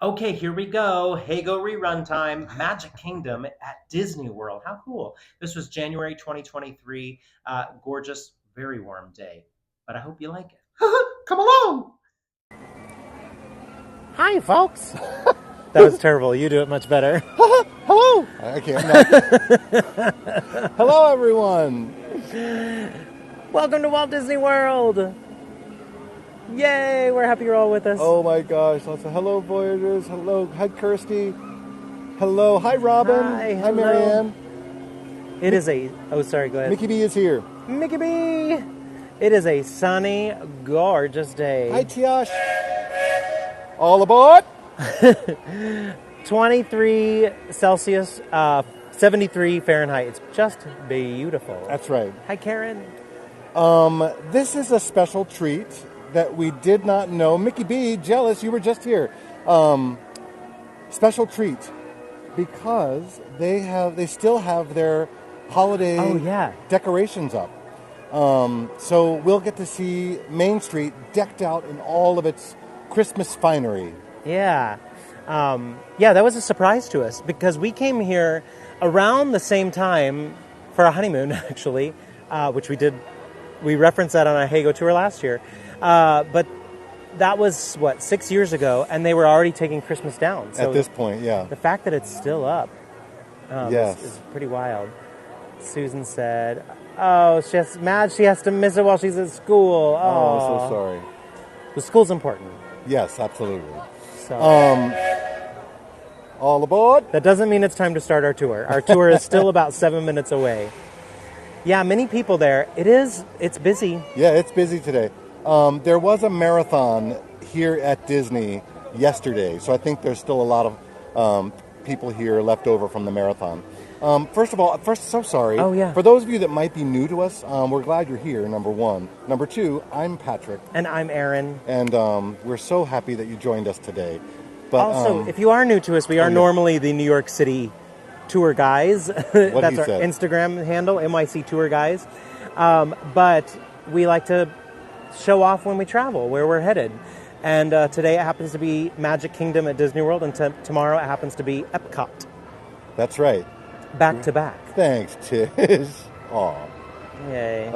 Okay, here we go. Heygo rerun time. Magic Kingdom at Disney World. How cool. This was January 2023. Gorgeous, very warm day. But I hope you like it. Come along. Hi, folks. That was terrible. You do it much better. Hello. Okay, I'm not. Hello, everyone. Welcome to Walt Disney World. Yay, we're happy you're all with us. Oh my gosh! Lots of hello, Voyagers. Hello, hi, Kirsty. Hello, hi, Robin. Hi, Hi, hello. Marianne. It is a... Oh, sorry, go ahead. Mickey B is here. Mickey B. It is a sunny, gorgeous day. Hi, Tiash. All aboard. 23 Celsius, 73 Fahrenheit. It's just beautiful. That's right. Hi, Karen. This is a special treat that we did not know. Mickey B, jealous, you were just here. Special treat because they still have their holiday decorations up. So we'll get to see Main Street decked out in all of its Christmas finery. Yeah. That was a surprise to us because we came here around the same time for a honeymoon, actually, which we did. We referenced that on a Heygo tour last year. But that was, 6 years ago, and they were already taking Christmas down. So at this point, yeah. The fact that it's still up yes. is pretty wild. Susan said, oh, she has to miss it while she's at school. Oh, I'm so sorry. The school's important. Yes, absolutely. So, all aboard. that doesn't mean it's time to start our tour. Our tour is still about 7 minutes away. Yeah, many people there. It's busy. Yeah, it's busy today. There was a marathon here at Disney yesterday, so I think there's still a lot of people here left over from the marathon. So sorry. Oh, yeah. For those of you that might be new to us, we're glad you're here, number one. Number two, I'm Patrick. And I'm Aaron. And we're so happy that you joined us today. But also, if you are new to us, we are normally the New York City Tour Guys. That's our Instagram handle, NYC Tour Guys. But we like to show off when we travel, where we're headed. And today it happens to be Magic Kingdom at Disney World, and tomorrow it happens to be Epcot. That's right. Back to back. Thanks, Tish. Aw. Yay.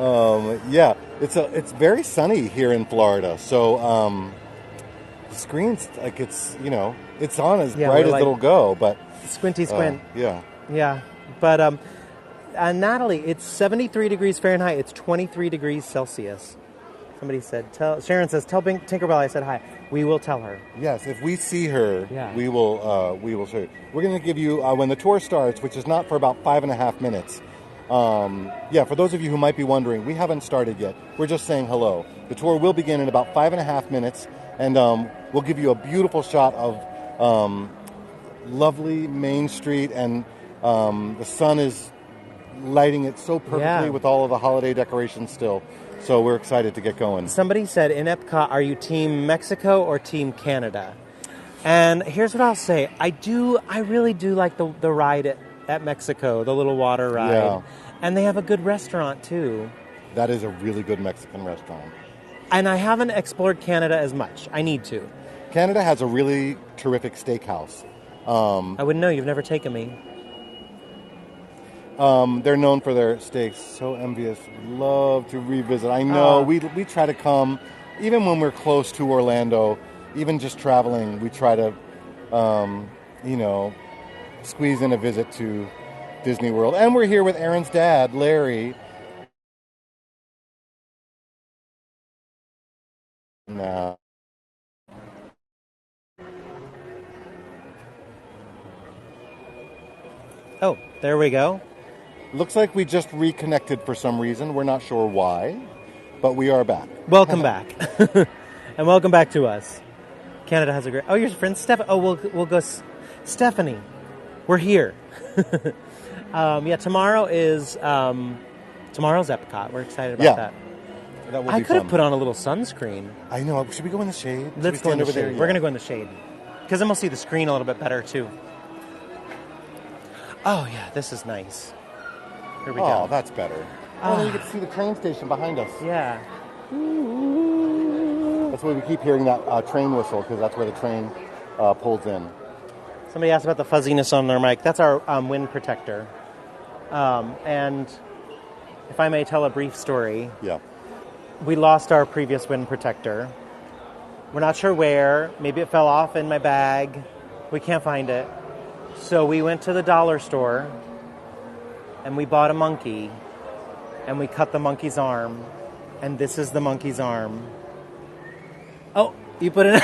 Yeah, it's very sunny here in Florida. So the screen's like it's on as bright as it'll go, but squinty squint. Yeah. Yeah. But Natalie, it's 73 degrees Fahrenheit. It's 23 degrees Celsius. Somebody said, Sharon says, tell Tinkerbell I said hi. We will tell her. Yes, if we see her, we will show you. We're going to give you, when the tour starts, which is not for about 5.5 minutes. For those of you who might be wondering, we haven't started yet. We're just saying hello. The tour will begin in about 5.5 minutes, and we'll give you a beautiful shot of lovely Main Street, and the sun is lighting it so perfectly with all of the holiday decorations still. So we're excited to get going. Somebody said, in Epcot, are you Team Mexico or Team Canada? And here's what I'll say. I really do like the ride at Mexico, the little water ride. Yeah. And they have a good restaurant, too. That is a really good Mexican restaurant. And I haven't explored Canada as much. I need to. Canada has a really terrific steakhouse. I wouldn't know. You've never taken me. They're known for their steaks. So envious. Love to revisit. I know we try to come, even when we're close to Orlando, even just traveling, we try to, squeeze in a visit to Disney World. And we're here with Aaron's dad, Larry. Nah. Oh, there we go. Looks like we just reconnected for some reason. We're not sure why, but we are back. Welcome back. And welcome back to us. Canada has a great... Oh, your friend Stephanie. Oh, we'll go... Stephanie, we're here. Tomorrow is... tomorrow's Epcot. We're excited about that. That will I be could have fun. put on a little sunscreen. I know. Should we go in the shade? Let's go in the shade. We're going to go in the shade. Because then we'll see the screen a little bit better, too. Oh, yeah, this is nice. Here we go. Oh, that's better. Oh, you get to see the train station behind us. Yeah. That's why we keep hearing that train whistle, because that's where the train pulls in. Somebody asked about the fuzziness on their mic. That's our wind protector. And if I may tell a brief story. Yeah. We lost our previous wind protector. We're not sure where. Maybe it fell off in my bag. We can't find it. So we went to the dollar store and we bought a monkey and we cut the monkey's arm. And this is the monkey's arm. Oh, you put it in.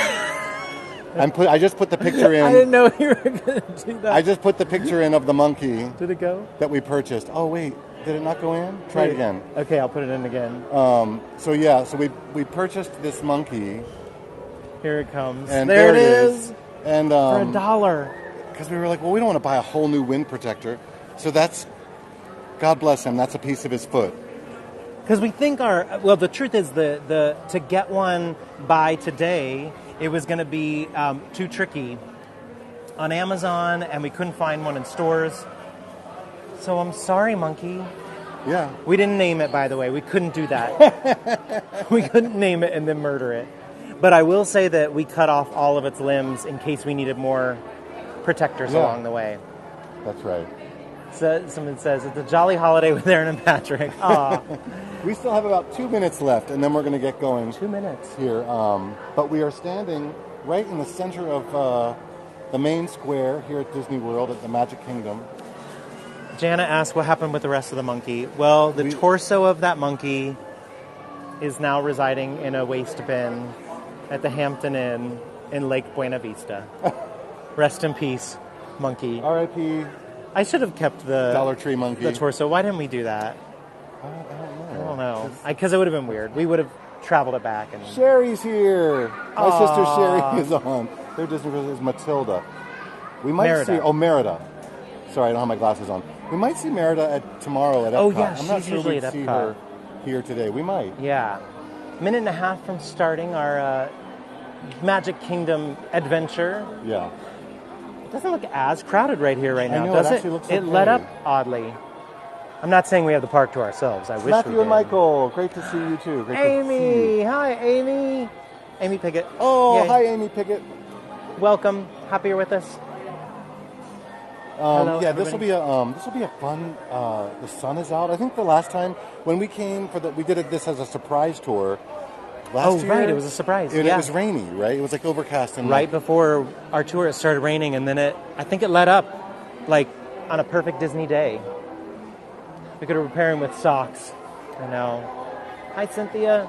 I just put the picture in. I didn't know you were going to do that. I just put the picture in of the monkey. Did it go? That we purchased. Oh, wait. Did it not go in? Try it again. Okay, I'll put it in again. So we purchased this monkey. Here it comes. And there it is. And for $1. Because we were like, well, we don't want to buy a whole new wind protector. So that's, God bless him, that's a piece of his foot. Because we think the truth is to get one by today, it was going to be too tricky on Amazon, and we couldn't find one in stores. So I'm sorry, monkey. Yeah. We didn't name it, by the way. We couldn't do that. We couldn't name it and then murder it. But I will say that we cut off all of its limbs in case we needed more protectors along the way. That's right. So someone says, it's a jolly holiday with Aaron and Patrick. Aw. We still have about 2 minutes left, and then we're going to get going. 2 minutes. Here. But we are standing right in the center of the main square here at Disney World at the Magic Kingdom. Jana asked what happened with the rest of the monkey. Well, the torso of that monkey is now residing in a waste bin at the Hampton Inn in Lake Buena Vista. Rest in peace, monkey. R.I.P. I should have kept the Dollar Tree monkey. The torso. Why didn't we do that? I don't know. Because it would have been weird. We would have traveled it back. And Sherry's here. My sister Sherry is on. Their Disney is Matilda. We might Merida. see Merida. Sorry, I don't have my glasses on. We might see Merida tomorrow at Epcot. Oh yeah, I'm not she's sure usually we'd at see Epcot. her here today. We might. Yeah. Minute and a half from starting our Magic Kingdom adventure. Yeah. It doesn't look as crowded right here right now, I know, does it? It Actually looks it okay. let up oddly. I'm not saying we have the park to ourselves. I wish Matthew we did. and Michael, great to see you too. Great Amy, to see you. hi Amy. Amy Pickett. Oh, Yay. hi Amy Pickett. Welcome. Happy you're with us. Hello, yeah, everybody. this will be a fun. The sun is out. I think the last time when we came we did this as a surprise tour. Last year, right, it was a surprise. It was rainy, right? It was like overcast and right before our tour, it started raining, and then I think it let up, like on a perfect Disney day. We could have prepared with socks. I know. Hi, Cynthia.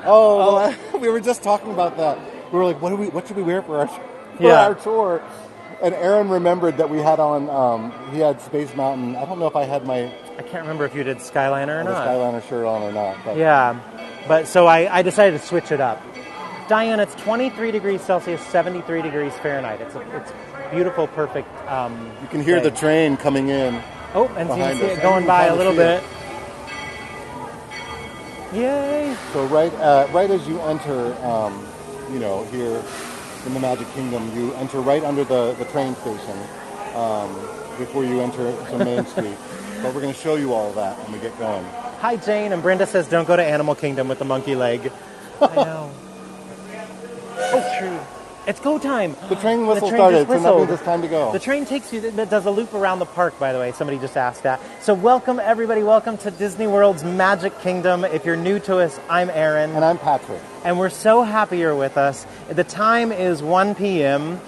Oh, we were just talking about that. We were like, what should we wear for our tour? And Aaron remembered that we had on, he had Space Mountain. I don't know if I had I can't remember if you did Skyliner or not. The Skyliner shirt on or not. But. Yeah, but so I decided to switch it up. Diane, it's 23 degrees Celsius, 73 degrees Fahrenheit. It's beautiful, perfect. You can hear day. the train coming in. Oh, and you can see it going by a little bit. Yay! So right as you enter, here in the Magic Kingdom, you enter right under the train station before you enter to Main Street. But we're going to show you all of that when we get going. Hi, Jane. And Brenda says, don't go to Animal Kingdom with the monkey leg. I know. Oh, true. It's go time. The train whistle started, so that means it's time to go. The train takes you, that does a loop around the park, by the way. Somebody just asked that. So welcome, everybody. Welcome to Disney World's Magic Kingdom. If you're new to us, I'm Aaron. And I'm Patrick. And we're so happy you're with us. The time is 1 p.m.,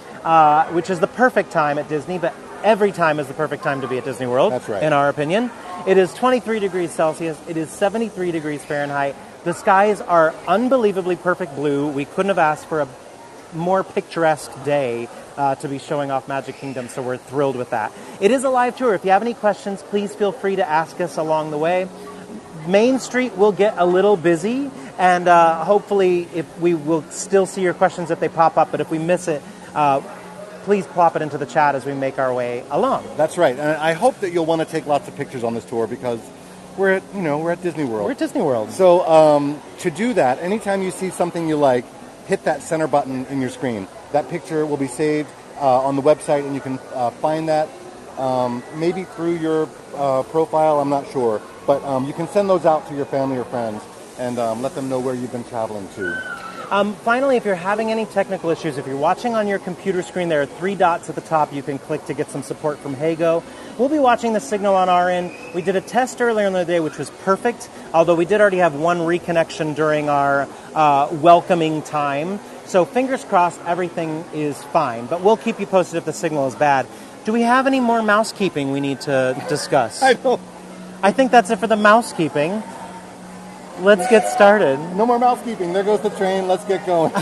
which is the perfect time at Disney, but every time is the perfect time to be at Disney World. That's right. In our opinion. It is 23 degrees Celsius. It is 73 degrees Fahrenheit. The skies are unbelievably perfect blue. We couldn't have asked for a more picturesque day to be showing off Magic Kingdom, so we're thrilled with that. It is a live tour. If you have any questions, please feel free to ask us along the way. Main Street will get a little busy, and hopefully if we will still see your questions if they pop up, but if we miss it, please plop it into the chat as we make our way along. That's right, and I hope that you'll want to take lots of pictures on this tour because we're at Disney World. We're at Disney World. So to do that, anytime you see something you like, hit that center button in your screen. That picture will be saved on the website, and you can find that maybe through your profile, I'm not sure. But you can send those out to your family or friends and let them know where you've been traveling to. Finally, if you're having any technical issues, if you're watching on your computer screen, there are 3 dots at the top you can click to get some support from Heygo. We'll be watching the signal on our end. We did a test earlier in the day, which was perfect, although we did already have one reconnection during our welcoming time. So fingers crossed, everything is fine. But we'll keep you posted if the signal is bad. Do we have any more mousekeeping we need to discuss? I don't. I think that's it for the mousekeeping. Let's get started. No more mousekeeping. There goes the train. Let's get going.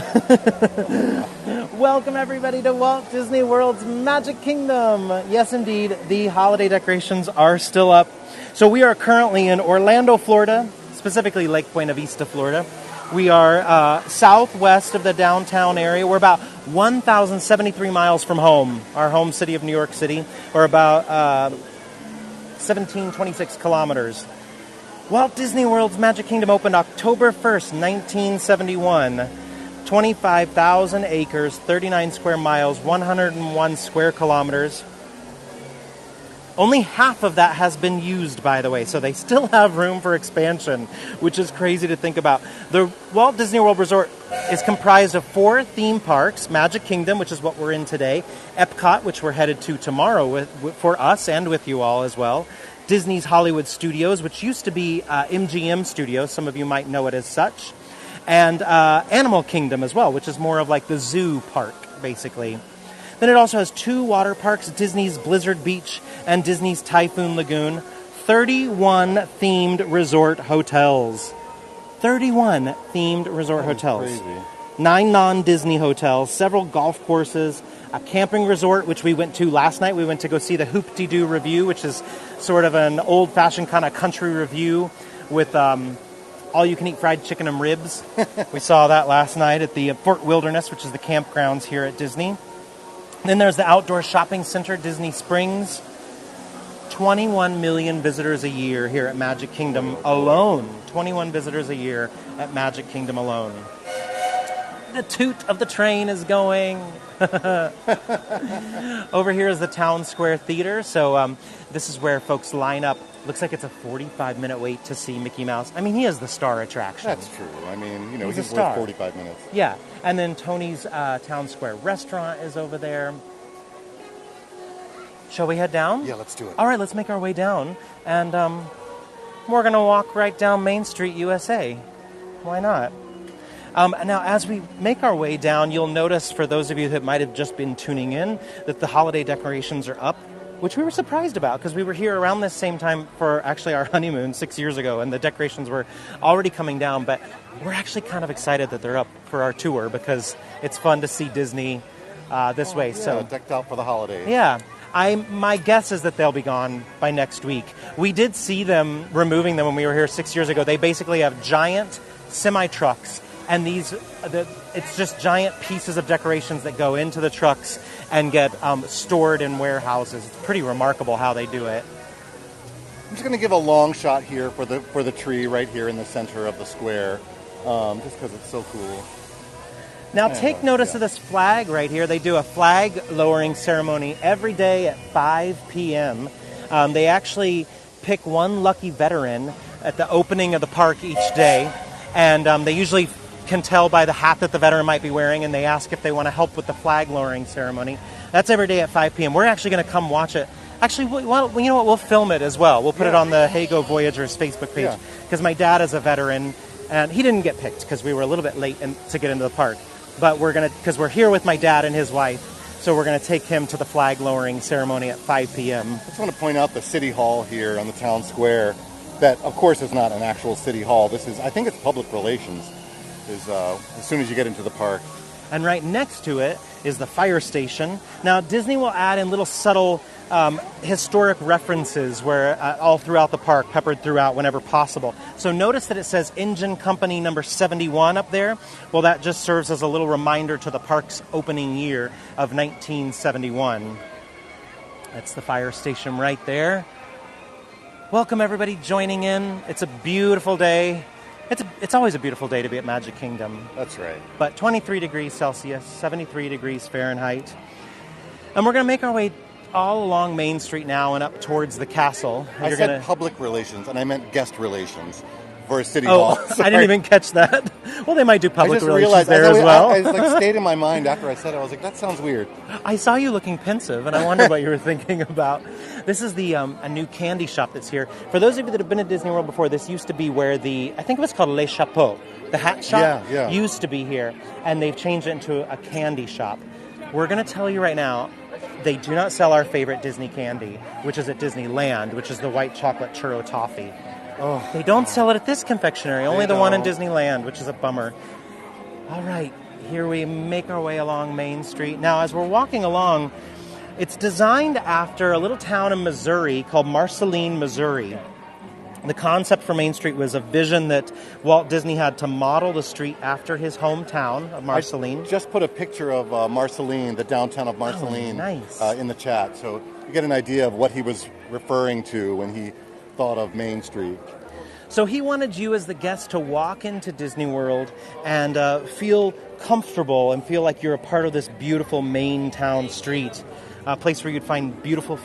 Welcome, everybody, to Walt Disney World's Magic Kingdom. Yes, indeed, the holiday decorations are still up. So we are currently in Orlando, Florida, specifically Lake Buena Vista, Florida. We are southwest of the downtown area. We're about 1,073 miles from home, our home city of New York City. We're about 1,726 kilometers. Walt Disney World's Magic Kingdom opened October 1st, 1971. 25,000 acres, 39 square miles, 101 square kilometers. Only half of that has been used, by the way, so they still have room for expansion, which is crazy to think about. The Walt Disney World Resort is comprised of 4 theme parks: Magic Kingdom, which is what we're in today; Epcot, which we're headed to tomorrow for us and with you all as well; Disney's Hollywood Studios, which used to be MGM Studios, some of you might know it as such; and Animal Kingdom as well, which is more of like the zoo park, basically. Then it also has 2 water parks, Disney's Blizzard Beach and Disney's Typhoon Lagoon, 31 themed resort hotels. 31 themed resort hotels. Crazy. 9 non-Disney hotels, several golf courses, a camping resort, which we went to last night. We went to go see the Hoop-de-Doo Revue, which is sort of an old-fashioned kind of country revue with all-you-can-eat fried chicken and ribs. We saw that last night at the Fort Wilderness, which is the campgrounds here at Disney. Then there's the outdoor shopping center, Disney Springs. 21 million visitors a year here at Magic Kingdom alone. 21 visitors a year at Magic Kingdom alone. The toot of the train is going. Over here is the Town Square Theater. So this is where folks line up. Looks like it's a 45-minute wait to see Mickey Mouse. I mean, he is the star attraction. That's true. I mean, you know, he's worth 45 minutes. Yeah. And then Tony's Town Square Restaurant is over there. Shall we head down? Yeah, let's do it. All right, let's make our way down. And we're going to walk right down Main Street, USA. Why not? Now, as we make our way down, you'll notice, for those of you that might have just been tuning in, that the holiday decorations are up, which we were surprised about because we were here around this same time for actually our honeymoon 6 years ago, and the decorations were already coming down. But we're actually kind of excited that they're up for our tour because it's fun to see Disney this way. Yeah, so decked out for the holidays. Yeah. My guess is that they'll be gone by next week. We did see them removing them when we were here 6 years ago. They basically have giant semi-trucks, and it's just giant pieces of decorations that go into the trucks and get stored in warehouses. It's pretty remarkable how they do it. I'm just going to give a long shot here for the tree right here in the center of the square, just because it's so cool. Now take notice of this flag right here. They do a flag lowering ceremony every day at 5 p.m. They actually pick one lucky veteran at the opening of the park each day, and they usually can tell by the hat that the veteran might be wearing, and they ask if they want to help with the flag lowering ceremony. That's every day at 5 p.m. We're actually going to come watch it. Actually, well, you know what? We'll film it as well. We'll put it on the Heygo Voyagers Facebook page because my dad is a veteran, and he didn't get picked because we were a little bit late to get into the park. But because we're here with my dad and his wife, so we're going to take him to the flag lowering ceremony at 5 p.m. I just want to point out the City Hall here on the town square. That, of course, is not an actual City Hall. This is, I think it's public relations. As soon as you get into the park. And right next to it is the fire station. Now, Disney will add in little subtle historic references where all throughout the park, peppered throughout whenever possible. So notice that it says Engine Company number 71 up there. Well, that just serves as a little reminder to the park's opening year of 1971. That's the fire station right there. Welcome, everybody joining in. It's a beautiful day. It's always a beautiful day to be at Magic Kingdom. That's right. But 23 degrees Celsius, 73 degrees Fahrenheit. And we're going to make our way all along Main Street now and up towards the castle. I said public relations, and I meant guest relations. for a city hall. I didn't even catch that. Well, they might do public relations realized, there as well. I like stayed in my mind after I said it. I was like, that sounds weird. I saw you looking pensive, and I wondered what you were thinking about. This is the a new candy shop that's here. For those of you that have been at Disney World before, this used to be where I think it was called Les Chapeaux. The hat shop used to be here, and they've changed it into a candy shop. We're going to tell you right now, they do not sell our favorite Disney candy, which is at Disneyland, which is the white chocolate churro toffee. Oh, they don't sell it at this confectionery, only the one in Disneyland, which is a bummer. All right, here we make our way along Main Street. Now, as we're walking along, it's designed after a little town in Missouri called Marceline, Missouri. The concept for Main Street was a vision that Walt Disney had to model the street after his hometown of Marceline. I just put a picture of Marceline, the downtown of Marceline, in the chat, so you get an idea of what he was referring to when he thought of Main Street. So he wanted you as the guest to walk into Disney World and feel comfortable and feel like you're a part of this beautiful main town street. A place where you'd find beautiful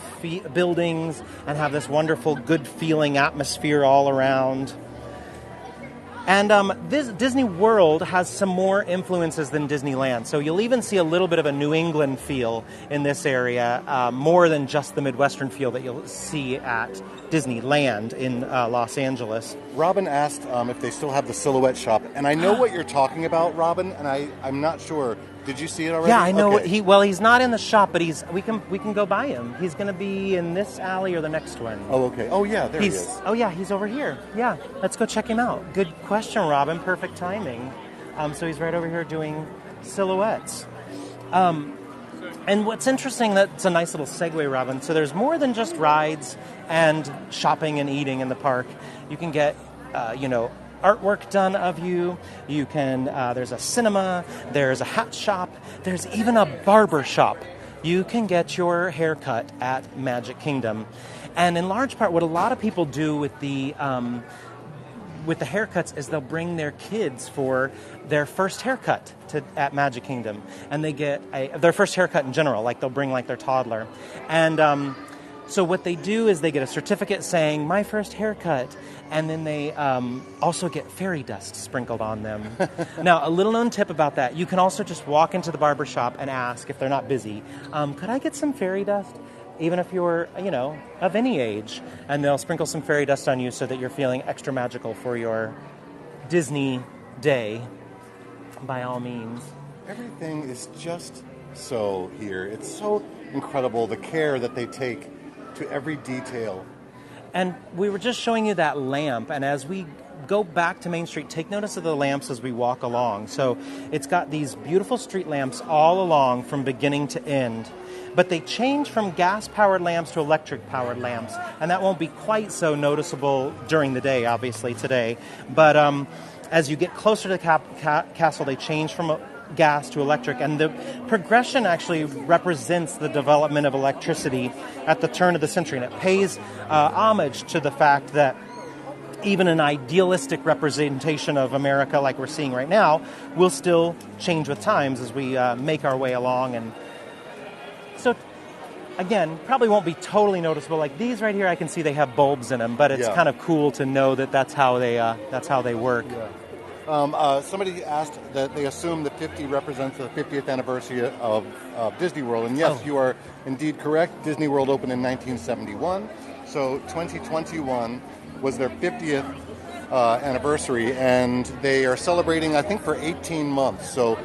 buildings and have this wonderful, good-feeling atmosphere all around. And this Disney World has some more influences than Disneyland. So you'll even see a little bit of a New England feel in this area, more than just the Midwestern feel that you'll see at Disneyland in Los Angeles. Robin asked if they still have the Silhouette shop. And I know what you're talking about, Robin, and I'm not sure. Did you see it already? Yeah, I know. Okay. He's not in the shop, but we can go by him. He's going to be in this alley or the next one. Oh, okay. Oh, yeah, there he is. Oh, yeah, he's over here. Yeah, let's go check him out. Good question, Robin. Perfect timing. So he's right over here doing silhouettes. And what's interesting, that's a nice little segue, Robin. So there's more than just rides and shopping and eating in the park. You can get, artwork done of you. You can, there's a cinema, there's a hat shop, there's even a barber shop. You can get your hair cut at Magic Kingdom. And in large part, what a lot of people do with the haircuts is they'll bring their kids for their first haircut at Magic Kingdom. And they get their first haircut in general, like they'll bring like their toddler. And so what they do is they get a certificate saying, my first haircut, and then they also get fairy dust sprinkled on them. Now, a little known tip about that, you can also just walk into the barber shop and ask, if they're not busy, could I get some fairy dust? Even if you're, of any age. And they'll sprinkle some fairy dust on you so that you're feeling extra magical for your Disney day, by all means. Everything is just so here. It's so incredible, the care that they take to every detail. And we were just showing you that lamp, and as we go back to Main Street, take notice of the lamps as we walk along. So it's got these beautiful street lamps all along from beginning to end. But they change from gas-powered lamps to electric-powered lamps, and that won't be quite so noticeable during the day, obviously, today. But as you get closer to the castle, they change from gas to electric, and the progression actually represents the development of electricity at the turn of the century, and it pays homage to the fact that even an idealistic representation of America like we're seeing right now will still change with times as we make our way along. And so again, probably won't be totally noticeable. Like these right here, I can see they have bulbs in them, but it's kind of cool to know that that's how they work. Yeah. Somebody asked that they assume that 50 represents the 50th anniversary of Disney World, and yes, you are indeed correct. Disney World opened in 1971, so 2021 was their 50th anniversary, and they are celebrating, I think, for 18 months. So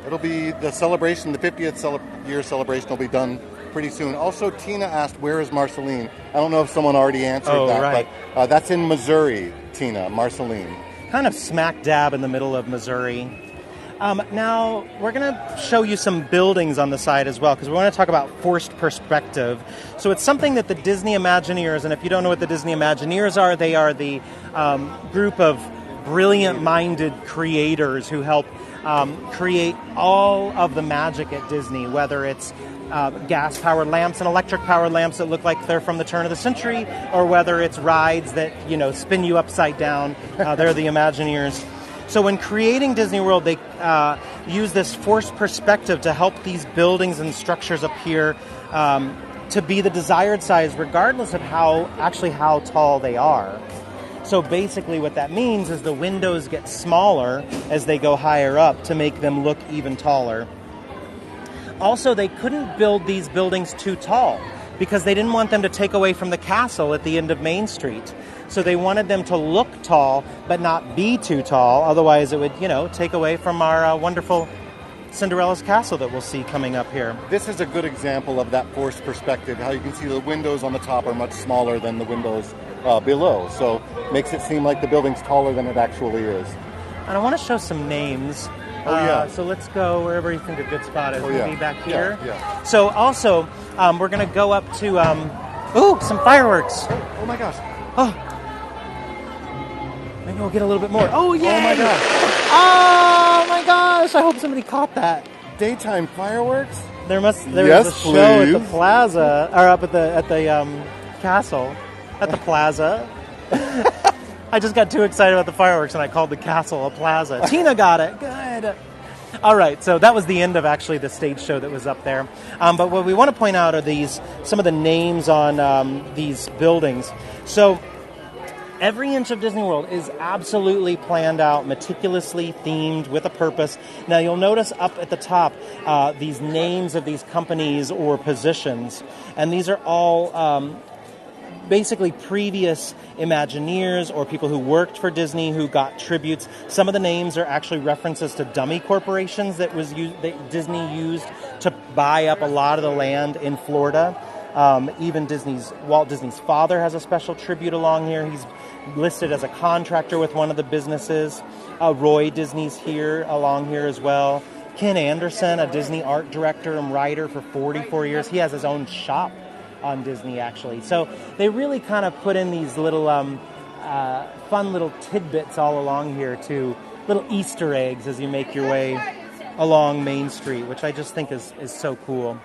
it'll be the celebration, the 50th year celebration will be done pretty soon. Also, Tina asked, where is Marceline? I don't know if someone already answered that, right. But that's in Missouri, Tina, Marceline. Kind of smack dab in the middle of Missouri. Now, we're going to show you some buildings on the side as well, because we want to talk about forced perspective. So it's something that the Disney Imagineers, and if you don't know what the Disney Imagineers are, they are the group of brilliant-minded creators who help create all of the magic at Disney, whether it's gas-powered lamps and electric-powered lamps that look like they're from the turn of the century, or whether it's rides that, spin you upside down. They're the Imagineers. So when creating Disney World, they use this forced perspective to help these buildings and structures appear to be the desired size, regardless of how tall they are. So basically what that means is the windows get smaller as they go higher up to make them look even taller. Also, they couldn't build these buildings too tall because they didn't want them to take away from the castle at the end of Main Street. So they wanted them to look tall but not be too tall. Otherwise, it would, take away from our wonderful Cinderella's Castle that we'll see coming up here. This is a good example of that forced perspective, how you can see the windows on the top are much smaller than the windows below. So makes it seem like the building's taller than it actually is. And I want to show some names. So let's go wherever you think a good spot is. Maybe back here. Yeah. So also, we're going to go up to, some fireworks. Oh my gosh. Oh. Maybe we'll get a little bit more. Oh, yeah. Oh my gosh. Oh my gosh. I hope somebody caught that. Daytime fireworks? There was a show at the plaza, or up at the castle. At the plaza. I just got too excited about the fireworks and I called the castle a plaza. Tina got it. Good. All right, so that was the end of actually the stage show that was up there. But what we want to point out are some of the names on these buildings. So every inch of Disney World is absolutely planned out, meticulously themed with a purpose. Now you'll notice up at the top these names of these companies or positions, and these are all basically previous Imagineers or people who worked for Disney who got tributes. Some of the names are actually references to dummy corporations that Disney used to buy up a lot of the land in Florida. Even Walt Disney's father has a special tribute along here. He's listed as a contractor with one of the businesses. Roy Disney's here along here as well. Ken Anderson, a Disney art director and writer for 44 years. He has his own shop on Disney, actually. So they really kind of put in these little fun little tidbits all along here, to little Easter eggs as you make your way along Main Street, which I just think is so cool.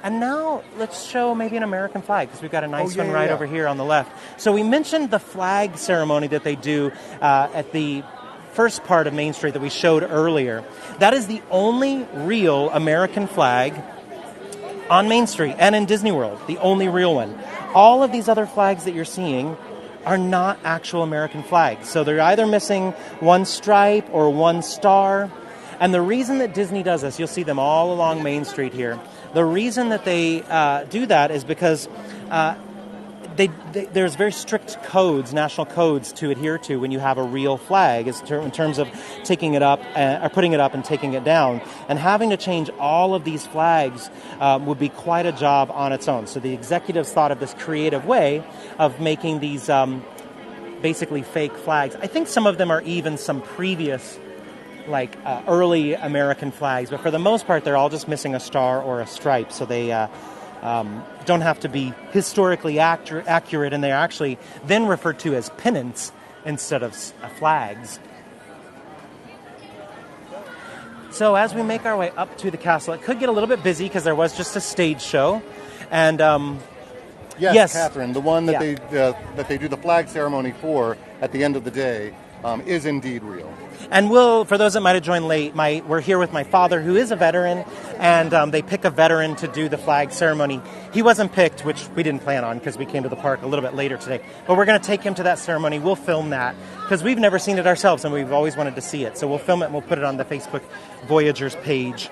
And now let's show maybe an American flag, because we've got a nice one right over here on the left. So we mentioned the flag ceremony that they do at the first part of Main Street that we showed earlier. That is the only real American flag on Main Street and in Disney World, the only real one. All of these other flags that you're seeing are not actual American flags. So they're either missing one stripe or one star. And the reason that Disney does this, you'll see them all along Main Street here. The reason that they do that is because there's very strict codes, national codes, to adhere to when you have a real flag, in terms of taking it up or putting it up and taking it down. And having to change all of these flags would be quite a job on its own. So the executives thought of this creative way of making these basically fake flags. I think some of them are even some previous early American flags, but for the most part they're all just missing a star or a stripe, so they don't have to be historically accurate, and they're actually then referred to as pennants instead of flags. So as we make our way up to the castle, it could get a little bit busy because there was just a stage show, and yes, Catherine, the one that they do the flag ceremony for at the end of the day is indeed real. And for those that might have joined late, we're here with my father, who is a veteran, and they pick a veteran to do the flag ceremony. He wasn't picked, which we didn't plan on because we came to the park a little bit later today. But we're going to take him to that ceremony. We'll film that because we've never seen it ourselves, and we've always wanted to see it. So we'll film it and we'll put it on the Facebook Voyagers page.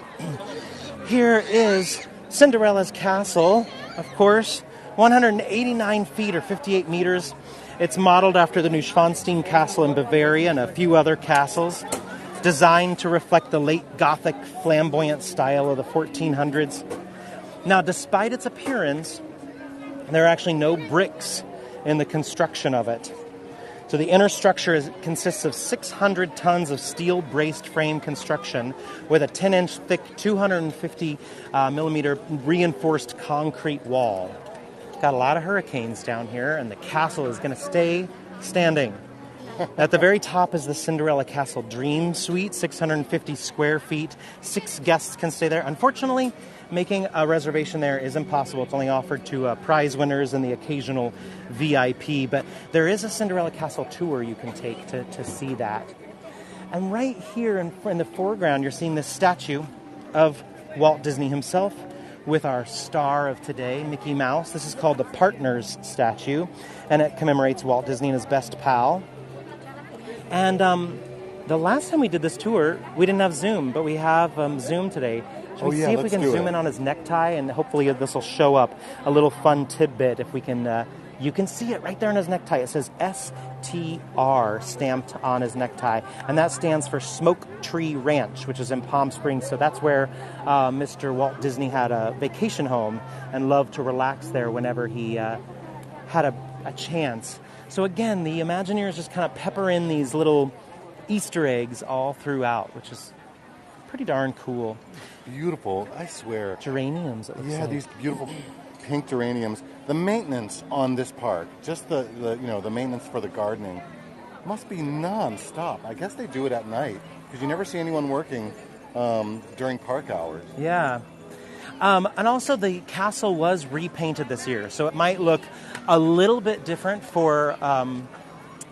Here is Cinderella's Castle, of course, 189 feet or 58 meters. It's modeled after the Neuschwanstein Castle in Bavaria and a few other castles, designed to reflect the late Gothic flamboyant style of the 1400s. Now, despite its appearance, there are actually no bricks in the construction of it. So the inner structure consists of 600 tons of steel braced frame construction with a 10-inch thick, 250 millimeter reinforced concrete wall. Got a lot of hurricanes down here, and the castle is going to stay standing. At the very top is the Cinderella Castle Dream Suite, 650 square feet. 6 guests can stay there. Unfortunately, making a reservation there is impossible. It's only offered to prize winners and the occasional VIP. But there is a Cinderella Castle tour you can take to see that. And right here in the foreground, you're seeing this statue of Walt Disney himself, with our star of today, Mickey Mouse. This is called the Partners statue, and it commemorates Walt Disney and his best pal. And the last time we did this tour, we didn't have Zoom, but we have Zoom today. Should we see if we can zoom in on his necktie, and hopefully this will show up a little fun tidbit if we can. You can see it right there on his necktie. It says STR stamped on his necktie, and that stands for Smoke Tree Ranch, which is in Palm Springs. So that's where Mr. Walt Disney had a vacation home and loved to relax there whenever he had a chance. So again, the Imagineers just kind of pepper in these little Easter eggs all throughout, which is pretty darn cool. Beautiful, I swear. Geraniums, it looks like. These beautiful pink geraniums. The maintenance on this park, just the maintenance for the gardening, must be non-stop. I guess they do it at night, because you never see anyone working during park hours. Yeah. And also the castle was repainted this year, so it might look a little bit different for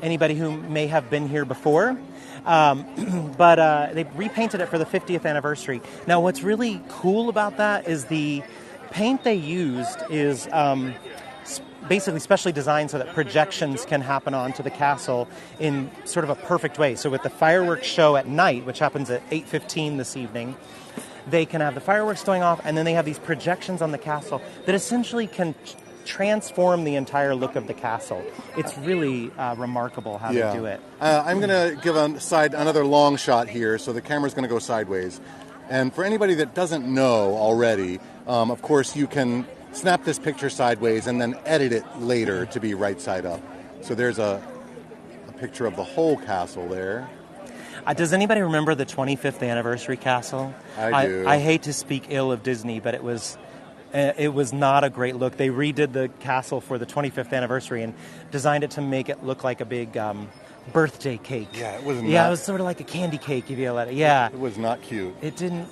anybody who may have been here before. But they repainted it for the 50th anniversary. Now, what's really cool about that is the paint they used is basically specially designed so that projections can happen onto the castle in sort of a perfect way. So with the fireworks show at night, which happens at 8:15 this evening, they can have the fireworks going off, and then they have these projections on the castle that essentially can transform the entire look of the castle. It's really remarkable how they do it. I'm going to give another long shot here, so the camera's going to go sideways. And for anybody that doesn't know already, of course you can snap this picture sideways and then edit it later to be right side up. So there's a picture of the whole castle there. Does anybody remember the 25th anniversary castle? I do. I hate to speak ill of Disney, but it was not a great look. They redid the castle for the 25th anniversary and designed it to make it look like a big birthday cake. Yeah, it was not. Yeah, it was sort of like a candy cake, if you let it. Yeah. It was not cute. It didn't.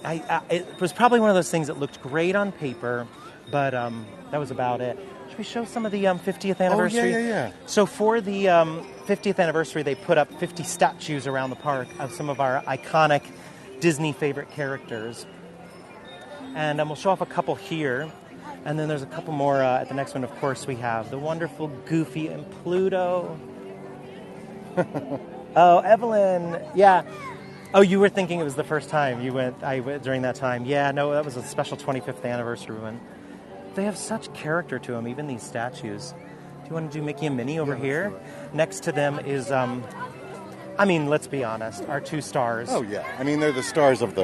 It was probably one of those things that looked great on paper, but that was about it. Should we show some of the 50th anniversary? Oh, yeah. So for the 50th anniversary, they put up 50 statues around the park of some of our iconic Disney favorite characters. And we'll show off a couple here. And then there's a couple more at the next one. Of course, we have the wonderful Goofy and Pluto. Oh, Evelyn. Yeah. Oh, you were thinking it was the first time you went during that time. Yeah, no, that was a special 25th anniversary one. They have such character to them, even these statues. Do you want to do Mickey and Minnie over here? Next to them is, let's be honest, our two stars. Oh, yeah. They're the stars of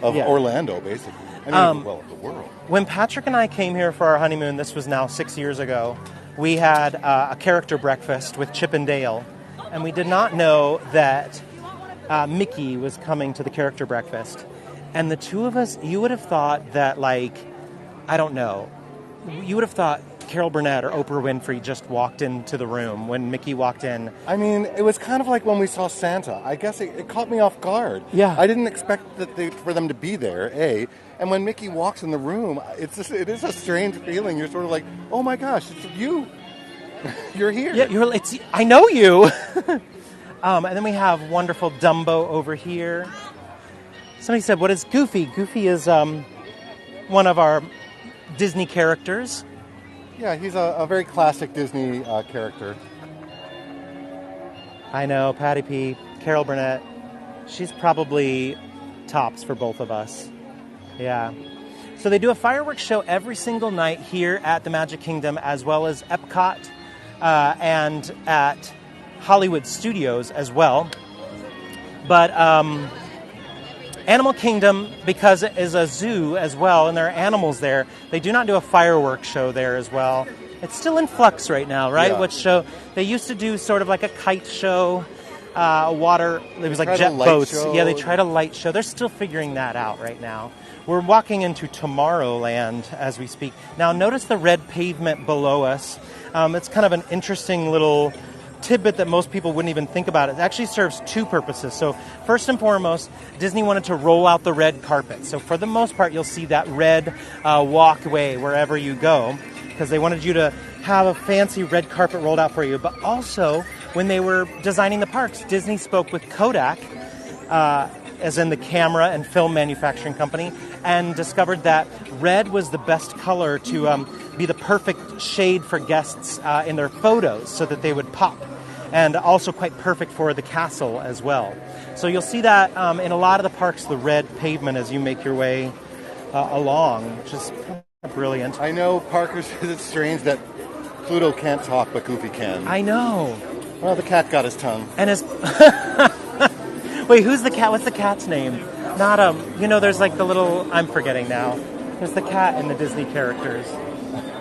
Orlando, basically. Of the world. When Patrick and I came here for our honeymoon, this was now 6 years ago, we had a character breakfast with Chip and Dale, and we did not know that Mickey was coming to the character breakfast. And the two of us, you would have thought that, I don't know, you would have thought Carol Burnett or Oprah Winfrey just walked into the room when Mickey walked in. It was kind of like when we saw Santa. I guess it caught me off guard. Yeah. I didn't expect for them to be there, A. And when Mickey walks in the room, it is a strange feeling. You're sort of like, oh my gosh, it's you. You're here. Yeah, I know you. And then we have wonderful Dumbo over here. Somebody said, what is Goofy? Goofy is one of our Disney characters. Yeah, he's a very classic Disney character. I know, Patty P, Carol Burnett. She's probably tops for both of us. Yeah. So they do a fireworks show every single night here at the Magic Kingdom, as well as Epcot and at Hollywood Studios as well. But Animal Kingdom, because it is a zoo as well, and there are animals there, they do not do a fireworks show there as well. It's still in flux right now, right? Yeah. Which show? They used to do sort of like a kite show, water. It was like jet boats. Show. Yeah, they tried a light show. They're still figuring that out right now. We're walking into Tomorrowland as we speak. Now, notice the red pavement below us. It's kind of an interesting little tidbit that most people wouldn't even think about. It actually serves two purposes. So first and foremost, Disney wanted to roll out the red carpet. So for the most part, you'll see that red walkway wherever you go, because they wanted you to have a fancy red carpet rolled out for you. But also, when they were designing the parks, Disney spoke with Kodak as in the camera and film manufacturing company, and discovered that red was the best color to be the perfect shade for guests in their photos so that they would pop, and also quite perfect for the castle as well. So you'll see that in a lot of the parks, the red pavement as you make your way along, which is brilliant. I know, Parker says it's strange that Pluto can't talk, but Goofy can. I know. Well, the cat got his tongue. And his... Wait, who's the cat? What's the cat's name? Not, there's like the little... I'm forgetting now. There's the cat in the Disney characters.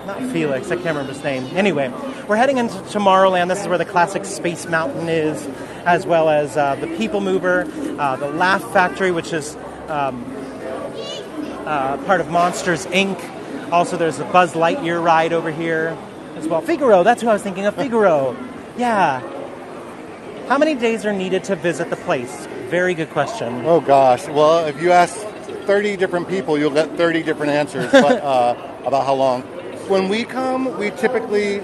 Not Felix, I can't remember his name. Anyway, we're heading into Tomorrowland. This is where the classic Space Mountain is, as well as the People Mover, the Laugh Factory, which is part of Monsters, Inc. Also, there's the Buzz Lightyear ride over here as well. Figaro, that's who I was thinking of, Figaro. Yeah. How many days are needed to visit the place? Very good question. Oh, gosh. Well, if you ask 30 different people, you'll get 30 different answers but, about how long. When we come, we typically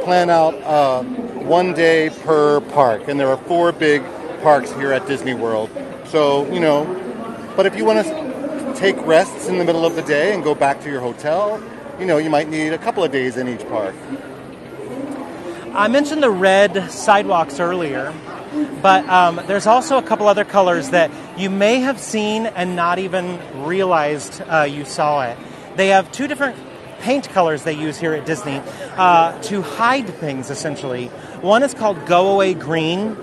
plan out 1 day per park, and there are 4 big parks here at Disney World. So, but if you want to take rests in the middle of the day and go back to your hotel, you might need a couple of days in each park. I mentioned the red sidewalks earlier, but there's also a couple other colors that you may have seen and not even realized you saw it. They have 2 different paint colors they use here at Disney to hide things, essentially. One is called Go Away Green,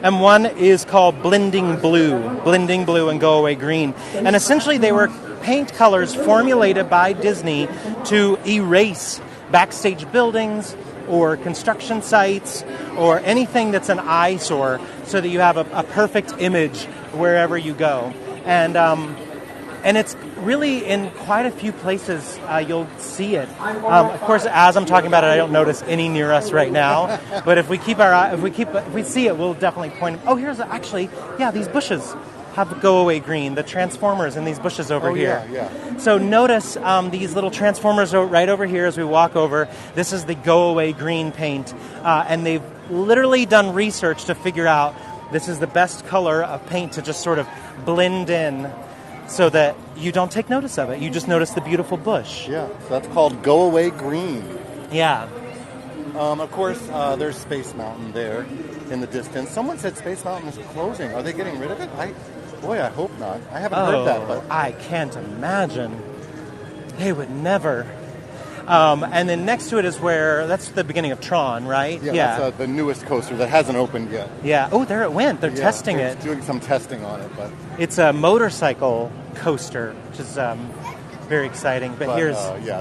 and one is called Blending Blue and Go Away Green. And essentially they were paint colors formulated by Disney to erase backstage buildings or construction sites or anything that's an eyesore so that you have a perfect image wherever you go. And it's really in quite a few places you'll see it. Of course, as I'm talking about it, I don't notice any near us right now. But if we see it, we'll definitely point. Oh, here's these bushes have Go Away Green. The Transformers in these bushes over here. Yeah. So notice these little Transformers right over here as we walk over. This is the Go Away Green paint, and they've literally done research to figure out this is the best color of paint to just sort of blend in, so that you don't take notice of it. You just notice the beautiful bush. Yeah, so that's called Go Away Green. Yeah. Of course, there's Space Mountain there in the distance. Someone said Space Mountain is closing. Are they getting rid of it? I hope not. I haven't heard that. But I can't imagine. They would never. And then next to it is that's the beginning of Tron, right? Yeah. That's the newest coaster that hasn't opened yet. Yeah. Oh, there it went. They're testing it. Doing some testing on it, but it's a motorcycle coaster, which is very exciting. But here's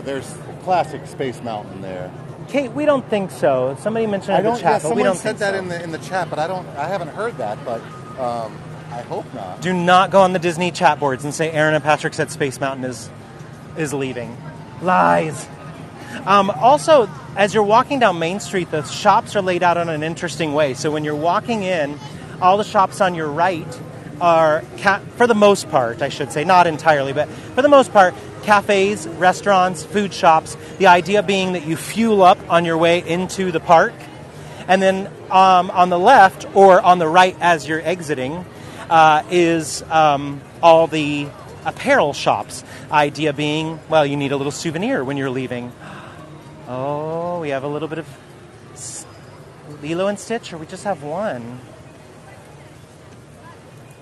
there's classic Space Mountain there. Kate, we don't think so. Somebody mentioned it in the chat, but we don't think so. Someone said that in the chat, but I haven't heard that, but I hope not. Do not go on the Disney chat boards and say Aaron and Patrick said Space Mountain is leaving. Lies. Also, as you're walking down Main Street, the shops are laid out in an interesting way. So when you're walking in, all the shops on your right are, for the most part, I should say, not entirely, but for the most part, cafes, restaurants, food shops. The idea being that you fuel up on your way into the park. And then on the left or on the right as you're exiting is all the apparel shops. Idea being, well, you need a little souvenir when you're leaving. Oh, we have a little bit of Lilo and Stitch, or we just have one.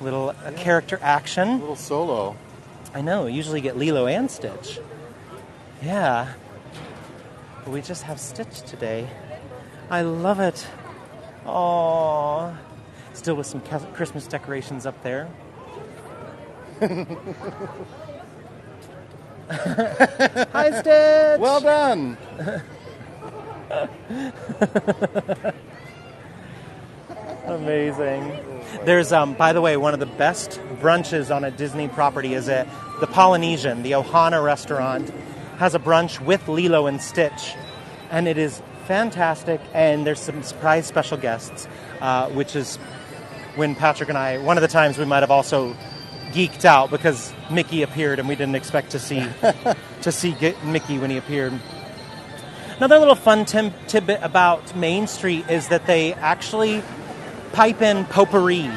Little character action. A little solo. I know, we usually get Lilo and Stitch. Yeah. But we just have Stitch today. I love it. Aww. Still with some Christmas decorations up there. Hi, Stitch! Well done! Amazing. There's, by the way, one of the best brunches on a Disney property is at the Polynesian. The Ohana restaurant has a brunch with Lilo and Stitch, and it is fantastic, and there's some surprise special guests, which is when Patrick and I, one of the times we might have also geeked out because Mickey appeared and we didn't expect to see Mickey when he appeared. Another little fun tidbit about Main Street is that they actually pipe in potpourri.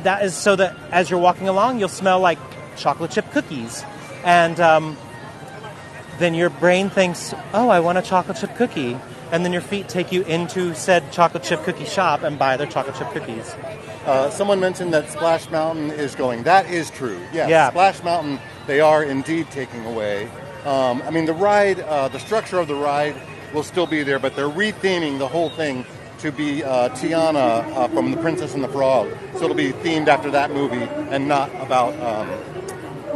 that is so that as you're walking along, you'll smell like chocolate chip cookies. And then your brain thinks, oh, I want a chocolate chip cookie. And then your feet take you into said chocolate chip cookie shop and buy their chocolate chip cookies. Someone mentioned that Splash Mountain is going. That is true. Yes, yeah. Splash Mountain, they are indeed taking away. The ride, the structure of the ride will still be there, but they're retheming the whole thing to be Tiana from The Princess and the Frog. So it'll be themed after that movie and not about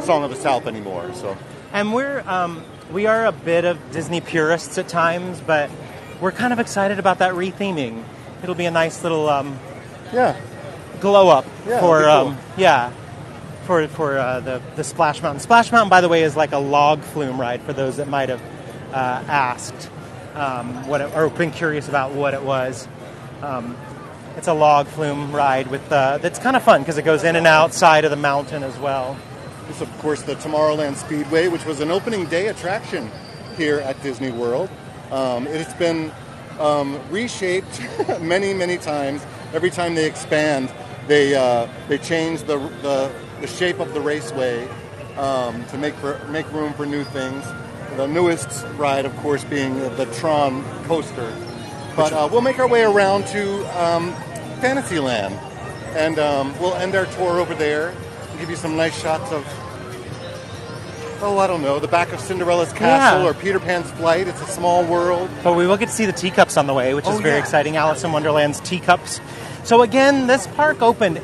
Song of the South anymore. So, and we are a bit of Disney purists at times, but we're kind of excited about that retheming. It'll be a nice little glow up for the Splash Mountain. Splash Mountain, by the way, is like a log flume ride for those that might have asked or been curious about what it was. It's a log flume ride that's kind of fun because it goes in and outside of the mountain as well. This, of course, the Tomorrowland Speedway, which was an opening day attraction here at Disney World. It's been reshaped many, many times. Every time they expand, they change the shape of the raceway to make room for new things. The newest ride, of course, being the Tron coaster. But we'll make our way around to Fantasyland, and we'll end our tour over there. Give you some nice shots of, the back of Cinderella's castle or Peter Pan's flight. It's a small world. But we will get to see the teacups on the way, which is very exciting. Alice in Wonderland's teacups. So again, this park opened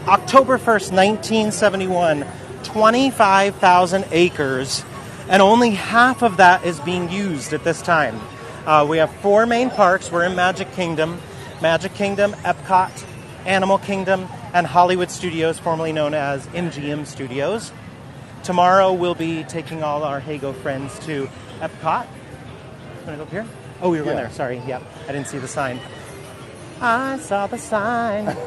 October 1st, 1971, 25,000 acres, and only half of that is being used at this time. We have 4 main parks. We're in Magic Kingdom, Epcot, Animal Kingdom, and Hollywood Studios, formerly known as MGM Studios. Tomorrow we'll be taking all our Heygo friends to Epcot. Want to go up here? Oh, we were going there. Sorry. Yep. I didn't see the sign. I saw the sign.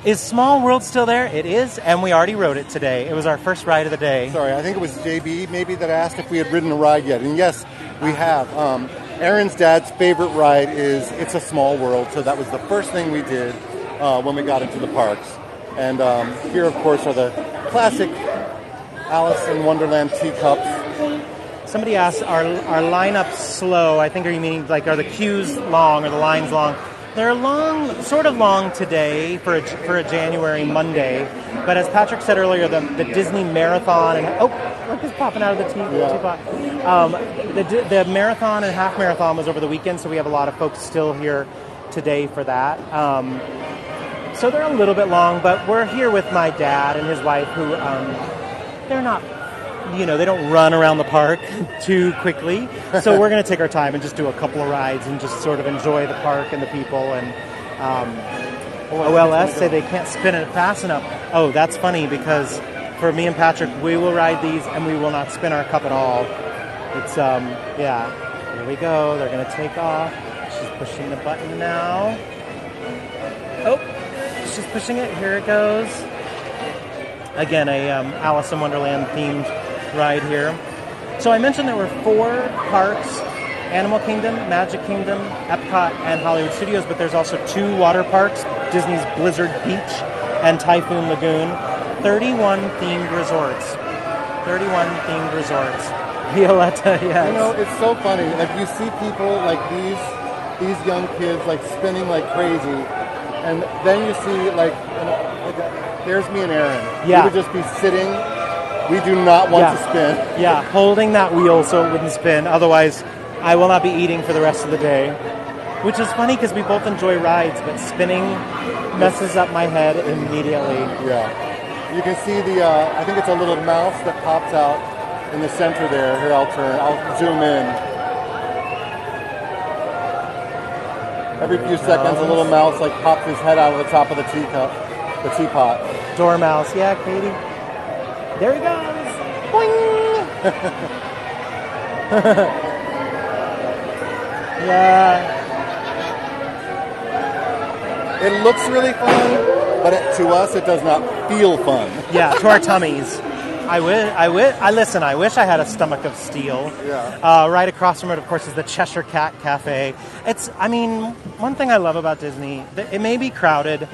Is Small World still there? It is, and we already rode it today. It was our first ride of the day. Sorry, I think it was JB maybe that asked if we had ridden a ride yet. And yes, we have. Aaron's dad's favorite ride is It's a Small World, so that was the first thing we did when we got into the parks. And here, of course, are the classic Alice in Wonderland teacups. Somebody asked, are lineups slow? I think, are you meaning, like, are the queues long or the lines long? They're long, sort of long today for a January Monday. But as Patrick said earlier, the Disney Marathon and look, it's popping out of the teapot. The marathon and half marathon was over the weekend, so we have a lot of folks still here today for that. So they're a little bit long, but we're here with my dad and his wife, who they're not, they don't run around the park too quickly. So we're going to take our time and just do a couple of rides and just sort of enjoy the park and the people. And OLS say they can't spin it fast enough. Oh, that's funny, because for me and Patrick, we will ride these and we will not spin our cup at all. It's, here we go. They're going to take off. She's pushing the button now. Oh, she's pushing it. Here it goes. Again, a Alice in Wonderland themed ride here. So I mentioned there were 4 parks: Animal Kingdom, Magic Kingdom, Epcot, and Hollywood Studios, but there's also 2 water parks, Disney's Blizzard Beach and Typhoon Lagoon. 31 themed resorts. Violetta, yes. It's so funny. Like, you see people like these young kids like spinning like crazy, and then you see there's me and Aaron. Yeah. We would just be sitting. We do not want to spin. Yeah, holding that wheel so it wouldn't spin. Otherwise, I will not be eating for the rest of the day. Which is funny because we both enjoy rides, but spinning messes up my head immediately. Yeah. You can see I think it's a little mouse that pops out in the center there. Here, I'll zoom in. Every few seconds, a little mouse pops his head out of the top of the teapot. Dormouse, yeah, Katie. There he goes. Boing! Yeah. It looks really fun, but to us, it does not feel fun. Yeah, to our tummies. I wish I had a stomach of steel. Yeah. Right across from it, of course, is the Cheshire Cat Cafe. One thing I love about Disney, it may be crowded,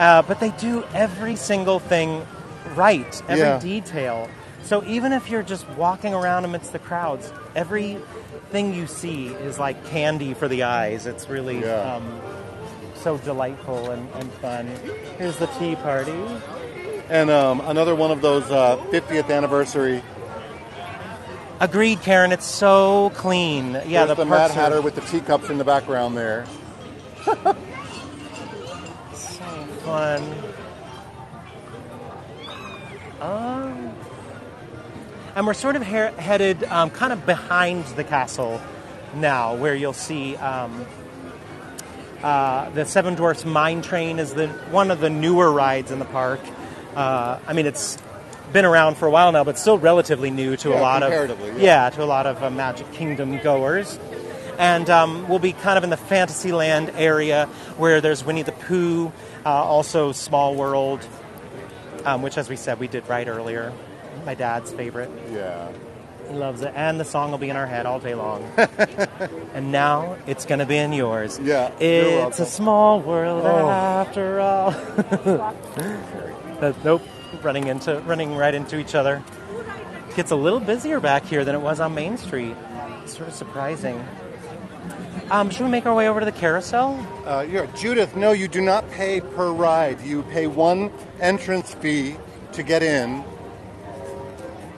But they do every single thing right, every detail. So even if you're just walking around amidst the crowds, everything you see is like candy for the eyes. It's really so delightful and fun. Here's the tea party. And another one of those 50th anniversary. Agreed, Karen. It's so clean. Yeah, the Mad Hatter with the teacups in the background there. So fun. And we're sort of headed kind of behind the castle now, where you'll see the Seven Dwarfs Mine Train is one of the newer rides in the park. I mean, it's been around for a while now, but still relatively new to a lot of Magic Kingdom goers. And we'll be kind of in the Fantasyland area where there's Winnie the Pooh, also Small World, which, as we said, we did ride earlier. My dad's favorite. Yeah. He loves it. And the song will be in our head all day long. And now it's going to be in yours. Yeah. It's a small world after all. Nope. Running right into each other. Gets a little busier back here than it was on Main Street. It's sort of surprising. Should we make our way over to the carousel? Judith, no, you do not pay per ride. You pay one entrance fee to get in.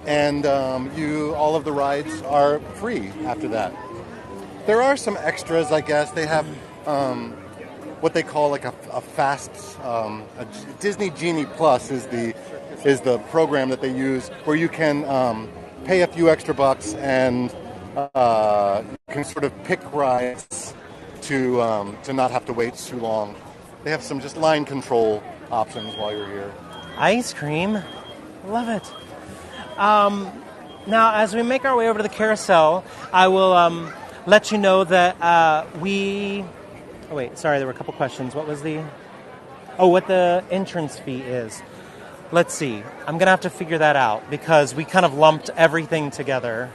And all of the rides are free after that. There are some extras, I guess. They have what they call like a fast Disney Genie Plus is the program that they use where you can pay a few extra bucks and you can sort of pick rides to not have to wait too long. They have some just line control options while you're here. Ice cream, love it. Now, as we make our way over to the carousel, I will let you know that we... Oh, wait, sorry, there were a couple questions. What was what the entrance fee is. Let's see. I'm going to have to figure that out because we kind of lumped everything together.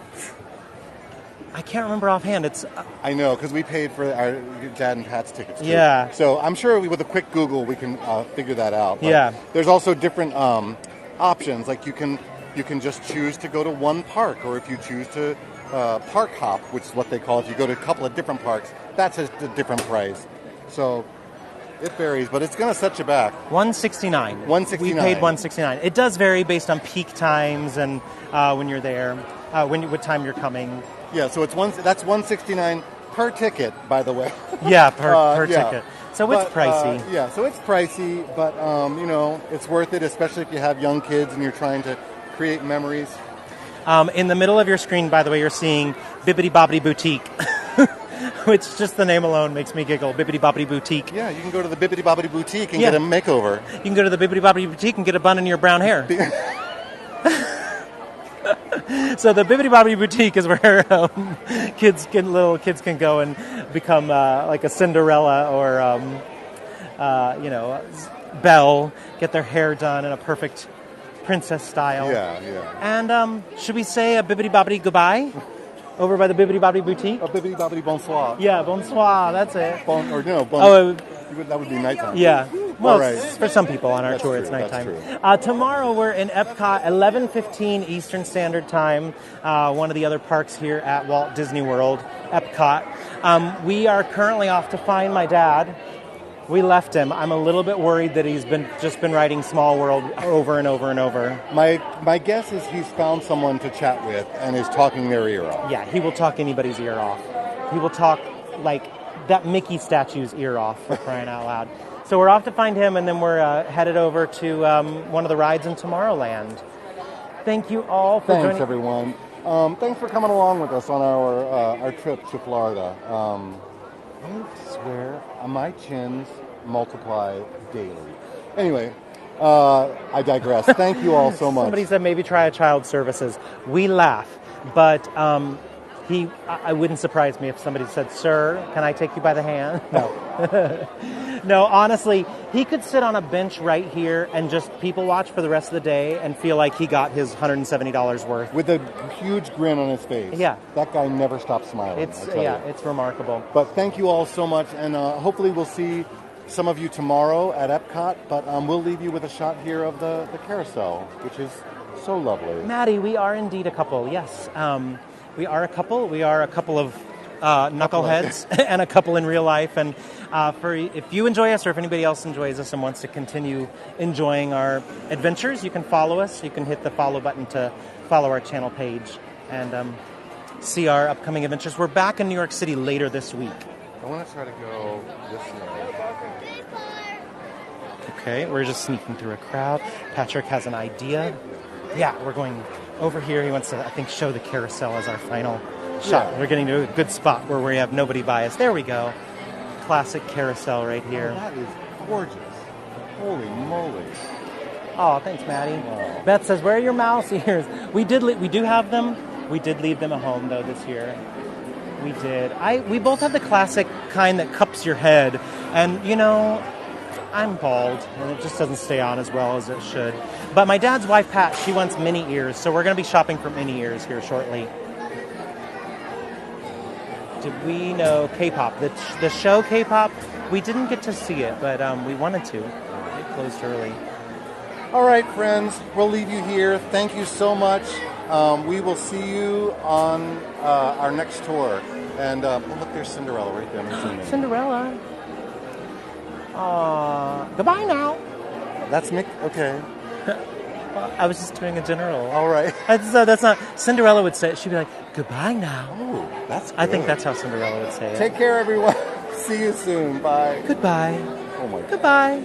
I can't remember offhand. I know, because we paid for our Dad and Pat's tickets, too. Yeah. So I'm sure with a quick Google we can figure that out. But yeah. There's also different options. Like you can just choose to go to one park, or if you choose to park hop, which is what they call it, if you go to a couple of different parks, that's a different price. So it varies, but it's going to set you back. $169. $169. We paid $169. It does vary based on peak times and when you're there, what time you're coming. Yeah, so that's $169 per ticket, by the way. Yeah, per ticket. So it's pricey. So it's pricey, but it's worth it, especially if you have young kids and you're trying to create memories. In the middle of your screen, by the way, you're seeing Bibbidi Bobbidi Boutique, which just the name alone makes me giggle. Bibbidi Bobbidi Boutique. Yeah, you can go to the Bibbidi Bobbidi Boutique and get a makeover. You can go to the Bibbidi Bobbidi Boutique and get a bun in your brown hair. So the Bibbidi Bobbidi Boutique is where little kids can go and become like a Cinderella or Belle, get their hair done in a perfect princess style. Yeah. And should we say a Bibbidi Bobbidi goodbye over by the Bibbidi Bobbidi Boutique? A Bibbidi Bobbidi bonsoir. Yeah, bonsoir. That's it. That would be nighttime. Yeah. Well, right. For some people on our tour, it's nighttime. Tomorrow we're in Epcot, 11:15 Eastern Standard Time, one of the other parks here at Walt Disney World, Epcot. We are currently off to find my dad. We left him. I'm a little bit worried that he's just been riding Small World over and over and over. My guess is he's found someone to chat with and is talking their ear off. Yeah, he will talk anybody's ear off. He will talk like that Mickey statue's ear off, for crying out loud. So we're off to find him, and then we're headed over to one of the rides in Tomorrowland. Thank you all for joining. Thanks, everyone. Thanks for coming along with us on our trip to Florida. I swear my chins multiply daily. Anyway, I digress. Thank you all so much. Somebody said maybe try a child services. We laugh, but I wouldn't surprise me if somebody said, "Sir, can I take you by the hand?" No. No, honestly, he could sit on a bench right here and just people watch for the rest of the day and feel like he got his $170 worth. With a huge grin on his face. Yeah. That guy never stops smiling. It's remarkable. But thank you all so much, and hopefully we'll see some of you tomorrow at Epcot, but we'll leave you with a shot here of the carousel, which is so lovely. Maddie, we are indeed a couple, yes. We are a couple. We are a couple of knuckleheads and a couple in real life. And if you enjoy us or if anybody else enjoys us and wants to continue enjoying our adventures, you can follow us. You can hit the follow button to follow our channel page and see our upcoming adventures. We're back in New York City later this week. I want to try to go this way. Okay, we're just sneaking through a crowd. Patrick has an idea. Yeah, we're going over here. He wants to, I think, show the carousel as our final shot. Yeah. We're getting to a good spot where we have nobody by us. There we go. Classic carousel right here. Oh, that is gorgeous. Holy moly. Oh, thanks, Maddie. Wow. Beth says, where are your mouse ears? We do have them. We did leave them at home, though, this year. We did. We both have the classic kind that cups your head. And, you know, I'm bald, and it just doesn't stay on as well as it should. But my dad's wife, Pat, she wants mini ears, so we're going to be shopping for mini ears here shortly. Did we know K-pop? The show K-pop, we didn't get to see it, but we wanted to. It closed early. All right, friends, we'll leave you here. Thank you so much. We will see you on our next tour. And look, there's Cinderella right there. Cinderella. Goodbye now. That's Mick. Okay. I was just doing a general. All right. That's not. Cinderella would say. She'd be like, "Goodbye now." Oh, that's good. I think that's how Cinderella would say it. Take care, everyone. See you soon. Bye. Goodbye. Oh my God. Goodbye.